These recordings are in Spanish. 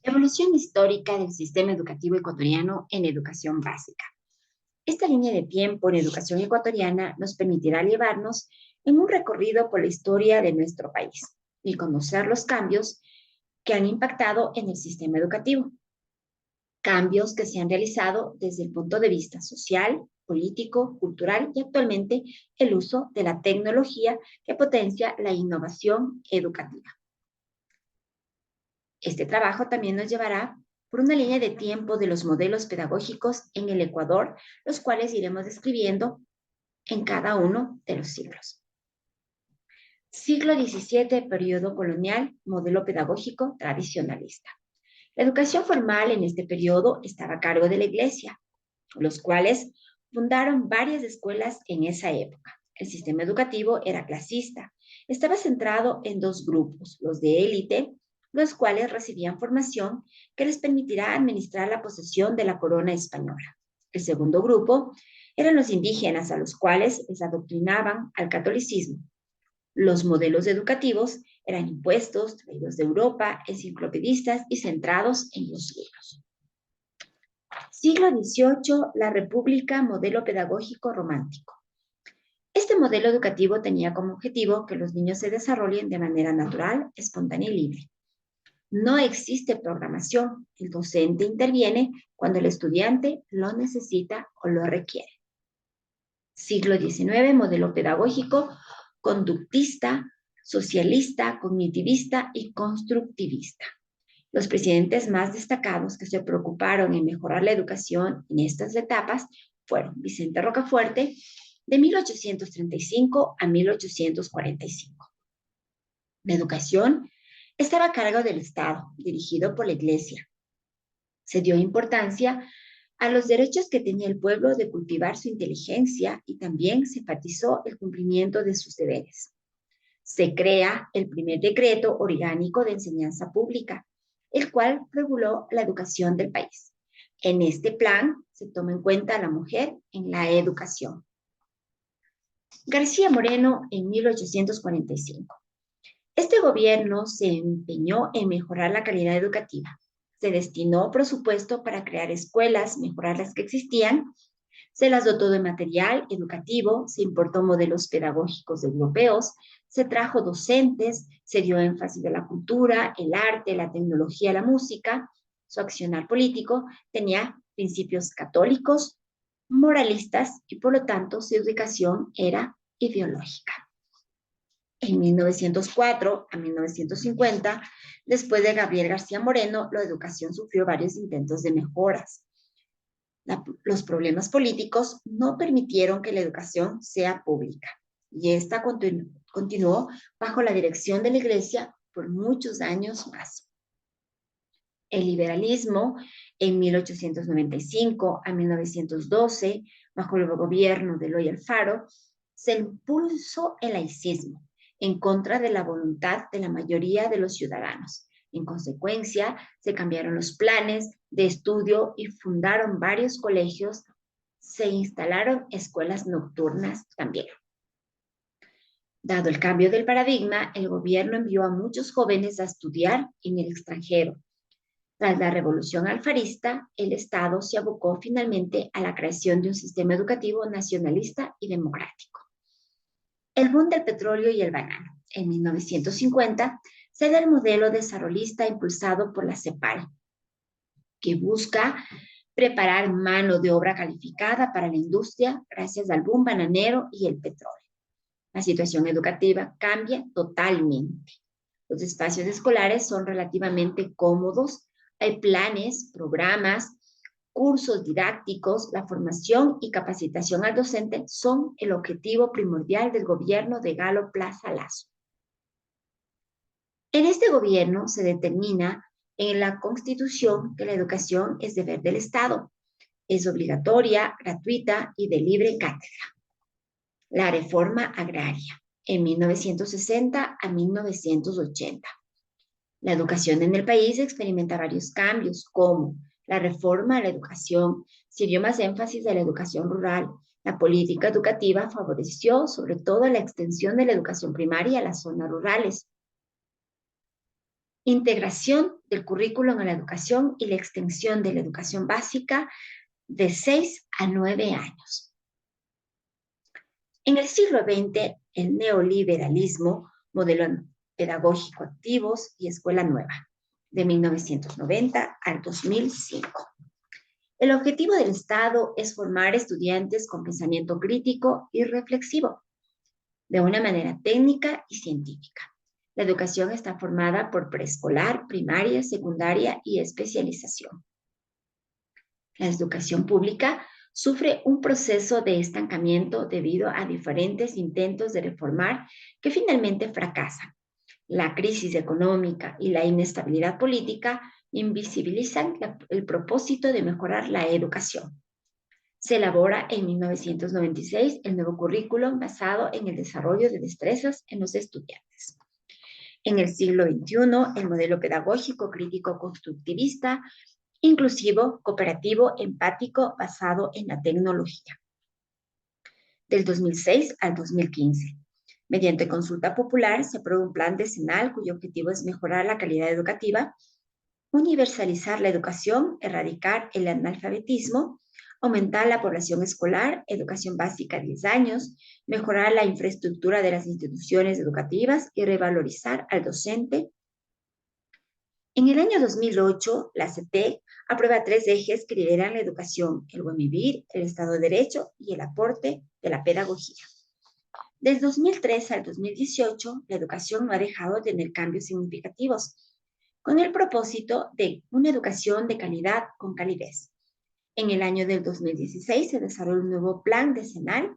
Evolución histórica del sistema educativo ecuatoriano en educación básica. Esta línea de tiempo en educación ecuatoriana nos permitirá llevarnos en un recorrido por la historia de nuestro país y conocer los cambios que han impactado en el sistema educativo. Cambios que se han realizado desde el punto de vista social, político, cultural y actualmente el uso de la tecnología que potencia la innovación educativa. Este trabajo también nos llevará por una línea de tiempo de los modelos pedagógicos en el Ecuador, los cuales iremos describiendo en cada uno de los siglos. Siglo XVII, periodo colonial, modelo pedagógico tradicionalista. La educación formal en este periodo estaba a cargo de la Iglesia, los cuales fundaron varias escuelas en esa época. El sistema educativo era clasista. Estaba centrado en dos grupos, los de élite, los cuales recibían formación que les permitirá administrar la posesión de la corona española. El segundo grupo eran los indígenas, a los cuales les adoctrinaban al catolicismo. Los modelos educativos eran impuestos, traídos de Europa, enciclopedistas y centrados en los libros. Siglo XVIII, la República, modelo pedagógico romántico. Este modelo educativo tenía como objetivo que los niños se desarrollen de manera natural, espontánea y libre. No existe programación. El docente interviene cuando el estudiante lo necesita o lo requiere. Siglo XIX, modelo pedagógico conductista, socialista, cognitivista y constructivista. Los presidentes más destacados que se preocuparon en mejorar la educación en estas etapas fueron Vicente Rocafuerte, de 1835 a 1845. La educación estaba a cargo del Estado, dirigido por la Iglesia. Se dio importancia a los derechos que tenía el pueblo de cultivar su inteligencia y también se enfatizó el cumplimiento de sus deberes. Se crea el primer decreto orgánico de enseñanza pública, el cual reguló la educación del país. En este plan se toma en cuenta a la mujer en la educación. García Moreno en 1845. Este gobierno se empeñó en mejorar la calidad educativa. Se destinó presupuesto para crear escuelas, mejorar las que existían, se las dotó de material educativo, se importó modelos pedagógicos europeos, se trajo docentes, se dio énfasis de la cultura, el arte, la tecnología, la música. Su accionar político tenía principios católicos, moralistas y por lo tanto su educación era ideológica. En 1904 a 1950, después de Gabriel García Moreno, la educación sufrió varios intentos de mejoras. Los problemas políticos no permitieron que la educación sea pública y esta continuó bajo la dirección de la Iglesia por muchos años más. El liberalismo en 1895 a 1912, bajo el gobierno de Eloy Alfaro, se impuso el laicismo en contra de la voluntad de la mayoría de los ciudadanos. En consecuencia, se cambiaron los planes de estudio y fundaron varios colegios, se instalaron escuelas nocturnas también. Dado el cambio del paradigma, el gobierno envió a muchos jóvenes a estudiar en el extranjero. Tras la revolución alfarista, el Estado se abocó finalmente a la creación de un sistema educativo nacionalista y democrático. El boom del petróleo y el banano. En 1950 se da el modelo desarrollista impulsado por la CEPAL, que busca preparar mano de obra calificada para la industria gracias al boom bananero y el petróleo. La situación educativa cambia totalmente. Los espacios escolares son relativamente cómodos, hay planes, programas, cursos didácticos, la formación y capacitación al docente son el objetivo primordial del gobierno de Galo Plaza Lazo. En este gobierno se determina en la Constitución que la educación es deber del Estado, es obligatoria, gratuita y de libre cátedra. La reforma agraria en 1960 a 1980. La educación en el país experimenta varios cambios, como la reforma a la educación, se dio más énfasis a la educación rural. La política educativa favoreció sobre todo la extensión de la educación primaria a las zonas rurales. integración del currículo en la educación y la extensión de la educación básica de 6 a 9 años. En el siglo XX, el neoliberalismo, modelo pedagógico activos y escuela nueva, de 1990 al 2005. El objetivo del Estado es formar estudiantes con pensamiento crítico y reflexivo, de una manera técnica y científica. La educación está formada por preescolar, primaria, secundaria y especialización. La educación pública sufre un proceso de estancamiento debido a diferentes intentos de reformar que finalmente fracasan. La crisis económica y la inestabilidad política invisibilizan el propósito de mejorar la educación. Se elabora en 1996 el nuevo currículum basado en el desarrollo de destrezas en los estudiantes. En el siglo XXI, el modelo pedagógico crítico constructivista, inclusivo, cooperativo, empático, basado en la tecnología. Del 2006 al 2015. Mediante consulta popular se aprueba un plan decenal cuyo objetivo es mejorar la calidad educativa, universalizar la educación, erradicar el analfabetismo, aumentar la población escolar, educación básica a 10 años, mejorar la infraestructura de las instituciones educativas y revalorizar al docente. En el año 2008, la CETEC aprueba 3 ejes que lideran la educación: el buen vivir, el Estado de Derecho y el aporte de la pedagogía. Desde 2003 al 2018, la educación no ha dejado de tener cambios significativos, con el propósito de una educación de calidad con calidez. En el año del 2016 se desarrolló un nuevo plan decenal.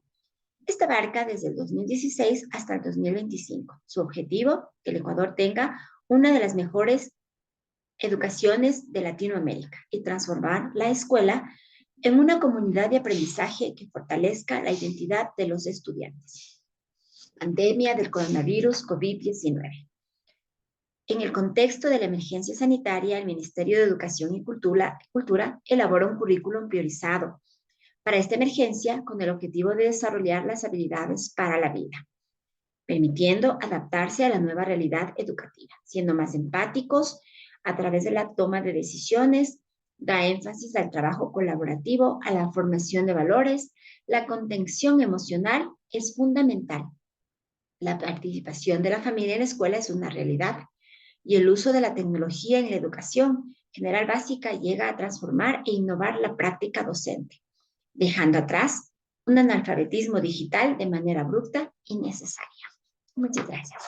Este abarca desde el 2016 hasta el 2025. Su objetivo, que el Ecuador tenga una de las mejores educaciones de Latinoamérica y transformar la escuela en una comunidad de aprendizaje que fortalezca la identidad de los estudiantes. Pandemia del coronavirus COVID-19. En el contexto de la emergencia sanitaria, el Ministerio de Educación y Cultura elabora un currículum priorizado para esta emergencia con el objetivo de desarrollar las habilidades para la vida, permitiendo adaptarse a la nueva realidad educativa, siendo más empáticos a través de la toma de decisiones, da énfasis al trabajo colaborativo, a la formación de valores, la contención emocional es fundamental. La participación de la familia en la escuela es una realidad y el uso de la tecnología en la educación general básica llega a transformar e innovar la práctica docente, dejando atrás un analfabetismo digital de manera abrupta y necesaria. Muchas gracias.